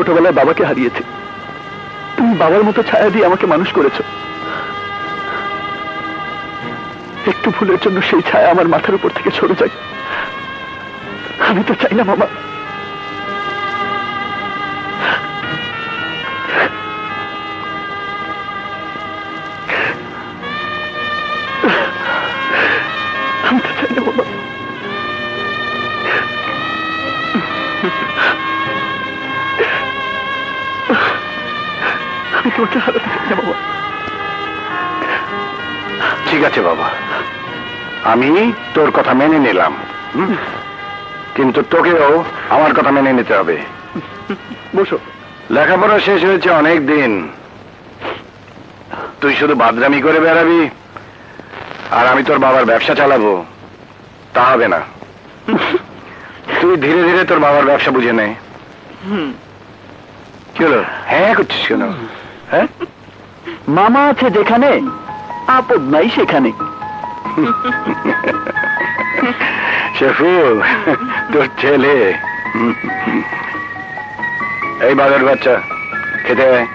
ছোটবেলায় বাবাকে হারিয়েছি, তুমি বাবার মতো ছায়া দিয়ে আমাকে মানুষ করেছো। একটু ভুলের জন্য সেই ছায়া আমার মাথার উপর থেকে সরে যায়। আমি তো চাই না মামা। আমি তো চাই না মামা। আমি তোমাকে হারাতে চাই না বাবা। ঠিক আছে বাবা, আমি তোর কথা মেনে নিলাম, কিন্তু তোকেও আমার কথা মেনে নিতে হবে। বসো। লেখাপড়া শেষ হয়েছে অনেক দিন, তুই শুধু বাদরামি করে বেড়াবি আর আমি তোর বাবার ব্যবসা চালাবো, তা হবে না। তুই ধীরে ধীরে তোর বাবার ব্যবসা বুঝে নে। কি হলো, হ্যাঁ করছিস কেন? হ্যাঁ, মামা আছে যেখানে আপদ নাই সেখানে। শেফুল তোর ছেলে। এই বাজার বাচ্চা খেতে আয়।